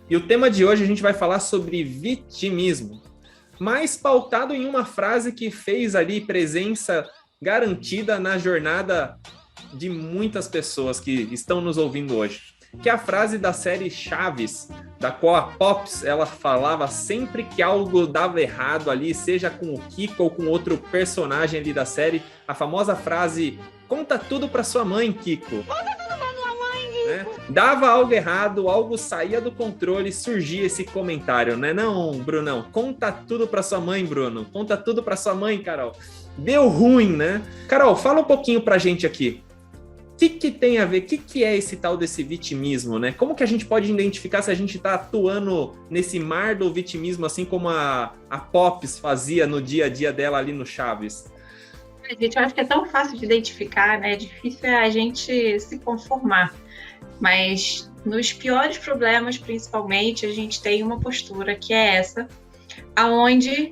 E o tema de hoje a gente vai falar sobre vitimismo, mas pautado em uma frase que fez ali presença garantida na jornada de muitas pessoas que estão nos ouvindo hoje, que é a frase da série Chaves, da qual a Pops ela falava sempre que algo dava errado ali, seja com o Kiko ou com outro personagem ali da série, a famosa frase: conta tudo pra sua mãe, Kiko. Né? Dava algo errado, algo saía do controle, surgia esse comentário, né? Não, Brunão, conta tudo pra sua mãe, Bruno. Conta tudo pra sua mãe, Carol. Deu ruim, né? Carol, fala um pouquinho pra gente aqui. O que tem a ver? O que é esse tal desse vitimismo, né? Como que a gente pode identificar se a gente está atuando nesse mar do vitimismo, assim como a Pops fazia no dia a dia dela ali no Chaves? Gente, eu acho que é tão fácil de identificar, né? É difícil a gente se conformar. Mas nos piores problemas, principalmente, a gente tem uma postura que é essa, aonde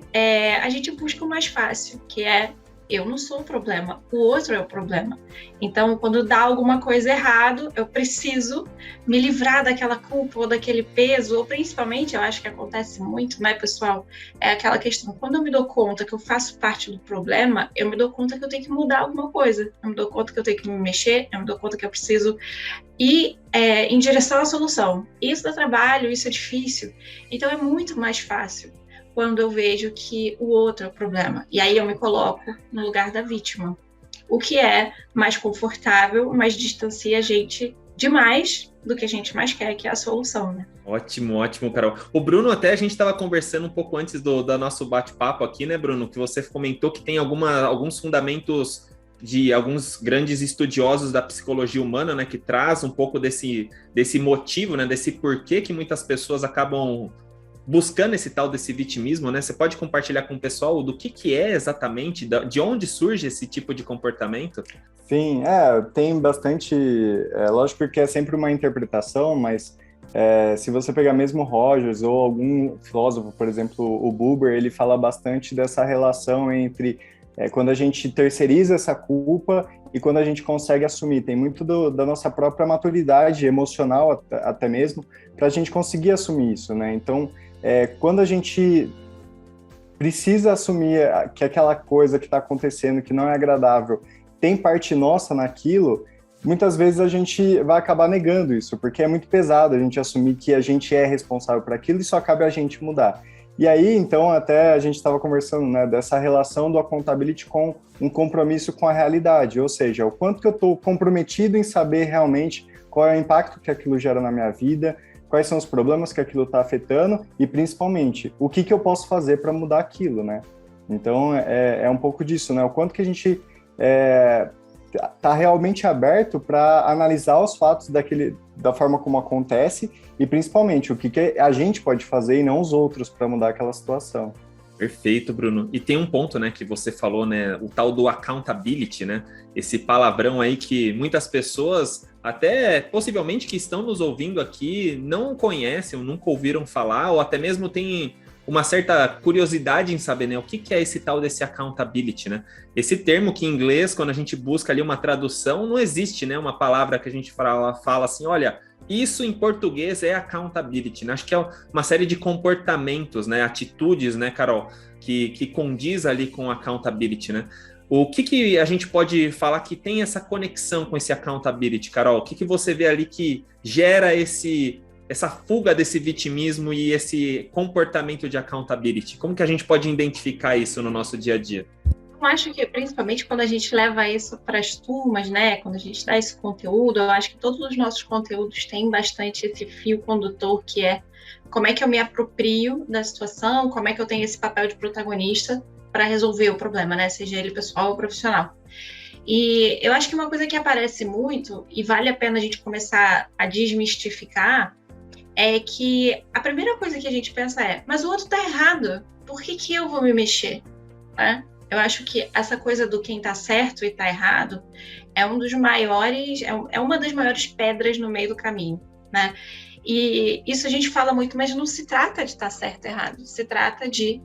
a gente busca o mais fácil, que é: eu não sou o problema, o outro é o problema. Então, quando dá alguma coisa errado, eu preciso me livrar daquela culpa ou daquele peso, ou principalmente, eu acho que acontece muito, né, pessoal? É aquela questão: quando eu me dou conta que eu faço parte do problema, eu me dou conta que eu tenho que mudar alguma coisa, eu me dou conta que eu tenho que me mexer, eu me dou conta que eu preciso ir em direção à solução. Isso dá trabalho, isso é difícil, então é muito mais fácil quando eu vejo que o outro é o problema. E aí eu me coloco no lugar da vítima. O que é mais confortável, mas distancia a gente demais do que a gente mais quer, que é a solução, né? Ótimo, ótimo, Carol. O Bruno, até a gente estava conversando um pouco antes do nosso bate-papo aqui, né, Bruno? Que você comentou que tem alguns fundamentos de alguns grandes estudiosos da psicologia humana, né? Que traz um pouco desse motivo, né? Desse porquê que muitas pessoas acabam buscando esse tal desse vitimismo, né? Você pode compartilhar com o pessoal do que é exatamente, de onde surge esse tipo de comportamento? Sim, tem bastante. Lógico que é sempre uma interpretação, mas se você pegar mesmo Rogers ou algum filósofo, por exemplo, o Buber, ele fala bastante dessa relação entre quando a gente terceiriza essa culpa e quando a gente consegue assumir. Tem muito da nossa própria maturidade emocional, até mesmo, para a gente conseguir assumir isso, né? Então, quando a gente precisa assumir que aquela coisa que está acontecendo, que não é agradável, tem parte nossa naquilo, muitas vezes a gente vai acabar negando isso, porque é muito pesado a gente assumir que a gente é responsável por aquilo e só cabe a gente mudar. E aí, então, até a gente estava conversando, né, dessa relação do accountability com um compromisso com a realidade, ou seja, o quanto que eu estou comprometido em saber realmente qual é o impacto que aquilo gera na minha vida, quais são os problemas que aquilo está afetando e, principalmente, o que eu posso fazer para mudar aquilo, né? Então, é um pouco disso, né? O quanto que a gente está realmente aberto para analisar os fatos da forma como acontece e, principalmente, o que a gente pode fazer e não os outros para mudar aquela situação. Perfeito, Bruno. E tem um ponto, né, que você falou, né, o tal do accountability, né, esse palavrão aí que muitas pessoas, até possivelmente que estão nos ouvindo aqui, não conhecem ou nunca ouviram falar, ou até mesmo tem uma certa curiosidade em saber, né, o que é esse tal desse accountability, né? Esse termo que em inglês, quando a gente busca ali uma tradução, não existe, né, uma palavra que a gente fala assim, olha, isso em português é accountability, né? Acho que é uma série de comportamentos, né, atitudes, né, Carol, que condiz ali com accountability, né? O que a gente pode falar que tem essa conexão com esse accountability, Carol? O que você vê ali que gera essa fuga desse vitimismo e esse comportamento de accountability? Como que a gente pode identificar isso no nosso dia a dia? Eu acho que, principalmente quando a gente leva isso para as turmas, né, quando a gente dá esse conteúdo, eu acho que todos os nossos conteúdos têm bastante esse fio condutor, que é como é que eu me aproprio da situação, como é que eu tenho esse papel de protagonista para resolver o problema, né, seja ele pessoal ou profissional. E eu acho que uma coisa que aparece muito, e vale a pena a gente começar a desmistificar, é que a primeira coisa que a gente pensa é: mas o outro tá errado, por que eu vou me mexer? Né? Eu acho que essa coisa do quem tá certo e tá errado é uma das maiores pedras no meio do caminho, né? E isso a gente fala muito, mas não se trata de estar certo e errado, se trata de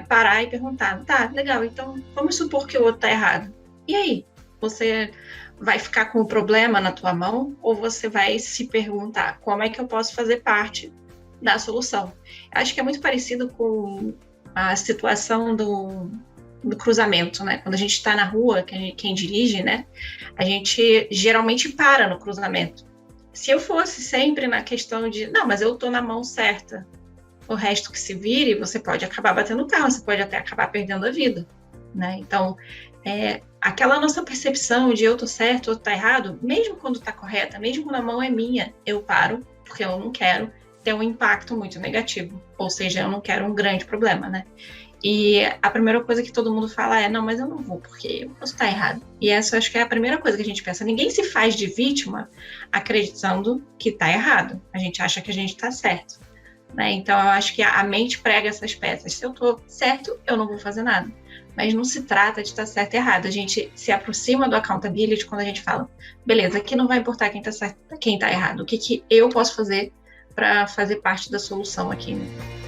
parar e perguntar: tá, legal, então vamos supor que o outro tá errado. E aí? Você vai ficar com o problema na tua mão ou você vai se perguntar: como é que eu posso fazer parte da solução. Acho que é muito parecido com a situação do cruzamento, né? Quando a gente está na rua, quem dirige, né? A gente geralmente para no cruzamento. Se eu fosse sempre na questão de, não, mas eu tô na mão certa, o resto que se vire, você pode acabar batendo o carro, você pode até acabar perdendo a vida, né? Então, aquela nossa percepção de eu tô certo ou tá errado, mesmo quando tá correta, mesmo quando a mão é minha, eu paro, porque eu não quero ter um impacto muito negativo, ou seja, eu não quero um grande problema, né? E a primeira coisa que todo mundo fala é, não, mas eu não vou, porque eu posso estar errado. E essa eu acho que é a primeira coisa que a gente pensa. Ninguém se faz de vítima acreditando que está errado. A gente acha que a gente está certo, né? Então, eu acho que a mente prega essas peças. Se eu estou certo, eu não vou fazer nada. Mas não se trata de estar certo e errado. A gente se aproxima do accountability quando a gente fala, beleza, aqui não vai importar quem está certo, quem está errado. O que eu posso fazer para fazer parte da solução aqui, né?